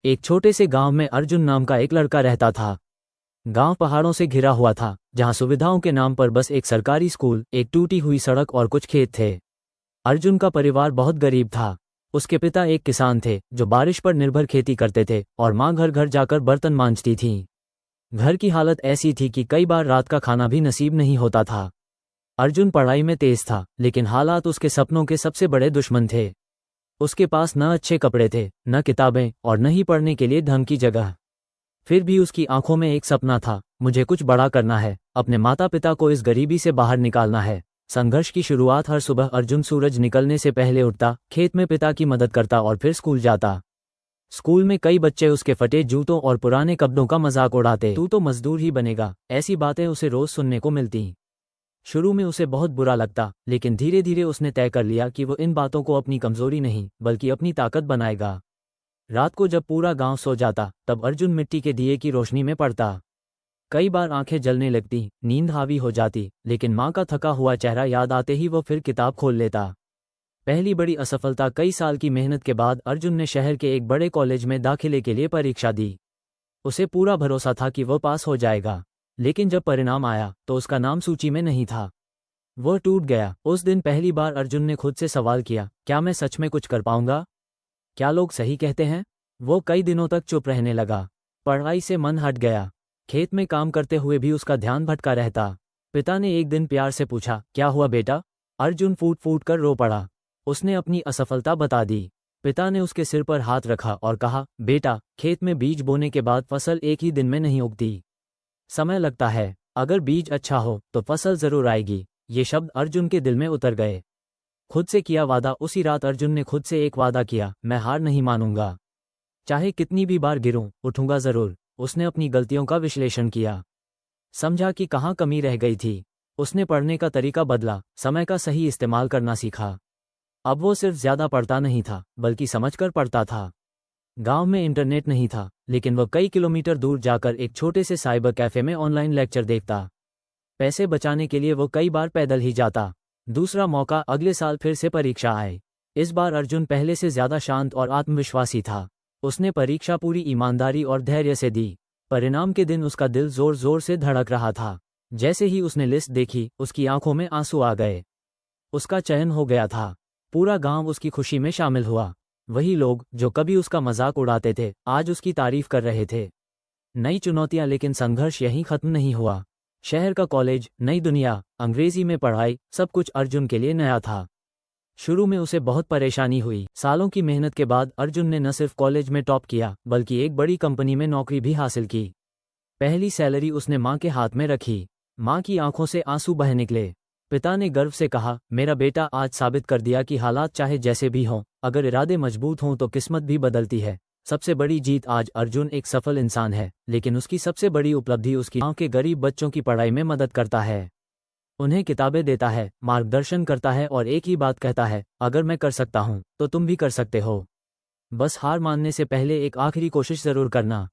एक छोटे से गांव में अर्जुन नाम का एक लड़का रहता था। गांव पहाड़ों से घिरा हुआ था, जहां सुविधाओं के नाम पर बस एक सरकारी स्कूल, एक टूटी हुई सड़क और कुछ खेत थे। अर्जुन का परिवार बहुत गरीब था। उसके पिता एक किसान थे जो बारिश पर निर्भर खेती करते थे और मां घर घर जाकर बर्तन मांजती थी। घर की हालत ऐसी थी कि कई बार रात का खाना भी नसीब नहीं होता था। अर्जुन पढ़ाई में तेज था, लेकिन हालात उसके सपनों के सबसे बड़े दुश्मन थे। उसके पास न अच्छे कपड़े थे, न किताबें और न ही पढ़ने के लिए ढंग की जगह। फिर भी उसकी आंखों में एक सपना था, मुझे कुछ बड़ा करना है, अपने माता पिता को इस गरीबी से बाहर निकालना है। संघर्ष की शुरुआत हर सुबह अर्जुन सूरज निकलने से पहले उठता, खेत में पिता की मदद करता और फिर स्कूल जाता। स्कूल में कई बच्चे उसके फटे जूतों और पुराने कपड़ों का मजाक उड़ाते। तू तो मजदूर ही बनेगा, ऐसी बातें उसे रोज सुनने को मिलती। शुरू में उसे बहुत बुरा लगता, लेकिन धीरे धीरे उसने तय कर लिया कि वो इन बातों को अपनी कमजोरी नहीं बल्कि अपनी ताकत बनाएगा। रात को जब पूरा गांव सो जाता, तब अर्जुन मिट्टी के दिए की रोशनी में पड़ता। कई बार आंखें जलने लगती, नींद हावी हो जाती, लेकिन माँ का थका हुआ चेहरा याद आते ही वो फिर किताब खोल लेता। पहली बड़ी असफलता, कई साल की मेहनत के बाद अर्जुन ने शहर के एक बड़े कॉलेज में दाखिले के लिए परीक्षा दी। उसे पूरा भरोसा था कि वो पास हो जाएगा, लेकिन जब परिणाम आया तो उसका नाम सूची में नहीं था। वो टूट गया। उस दिन पहली बार अर्जुन ने खुद से सवाल किया, क्या मैं सच में कुछ कर पाऊंगा? क्या लोग सही कहते हैं? वो कई दिनों तक चुप रहने लगा। पढ़ाई से मन हट गया। खेत में काम करते हुए भी उसका ध्यान भटका रहता। पिता ने एक दिन प्यार से पूछा, क्या हुआ बेटा? अर्जुन फूट फूट कर रो पड़ा। उसने अपनी असफलता बता दी। पिता ने उसके सिर पर हाथ रखा और कहा, बेटा, खेत में बीज बोने के बाद फसल एक ही दिन में नहीं उगती। समय लगता है। अगर बीज अच्छा हो तो फसल जरूर आएगी। ये शब्द अर्जुन के दिल में उतर गए। खुद से किया वादा। उसी रात अर्जुन ने खुद से एक वादा किया, मैं हार नहीं मानूंगा। चाहे कितनी भी बार गिरूं, उठूंगा जरूर। उसने अपनी गलतियों का विश्लेषण किया, समझा कि कहाँ कमी रह गई थी। उसने पढ़ने का तरीका बदला, समय का सही इस्तेमाल करना सीखा। अब वो सिर्फ ज्यादा पढ़ता नहीं था, बल्कि समझकर पढ़ता था। गांव में इंटरनेट नहीं था, लेकिन वह कई किलोमीटर दूर जाकर एक छोटे से साइबर कैफे में ऑनलाइन लेक्चर देखता। पैसे बचाने के लिए वो कई बार पैदल ही जाता। दूसरा मौका, अगले साल फिर से परीक्षा आए। इस बार अर्जुन पहले से ज्यादा शांत और आत्मविश्वासी था। उसने परीक्षा पूरी ईमानदारी और धैर्य से दी। परिणाम के दिन उसका दिल जोर जोर से धड़क रहा था। जैसे ही उसने लिस्ट देखी, उसकी आंखों में आंसू आ गए। उसका चयन हो गया था। पूरा गांव उसकी खुशी में शामिल हुआ। वही लोग जो कभी उसका मजाक उड़ाते थे, आज उसकी तारीफ कर रहे थे। नई चुनौतियां, लेकिन संघर्ष यहीं खत्म नहीं हुआ। शहर का कॉलेज, नई दुनिया, अंग्रेजी में पढ़ाई, सब कुछ अर्जुन के लिए नया था। शुरू में उसे बहुत परेशानी हुई। सालों की मेहनत के बाद अर्जुन ने न सिर्फ कॉलेज में टॉप किया, बल्कि एक बड़ी कंपनी में नौकरी भी हासिल की। पहली सैलरी उसने मां के हाथ में रखी। मां की आंखों से आंसू बह निकले। पिता ने गर्व से कहा, मेरा बेटा आज साबित कर दिया कि हालात चाहे जैसे भी हों, अगर इरादे मजबूत हों तो किस्मत भी बदलती है। सबसे बड़ी जीत, आज अर्जुन एक सफल इंसान है, लेकिन उसकी सबसे बड़ी उपलब्धि उसकी गांव के गरीब बच्चों की पढ़ाई में मदद करता है। उन्हें किताबें देता है, मार्गदर्शन करता है और एक ही बात कहता है, अगर मैं कर सकता हूं तो तुम भी कर सकते हो। बस हार मानने से पहले एक आखिरी कोशिश जरूर करना।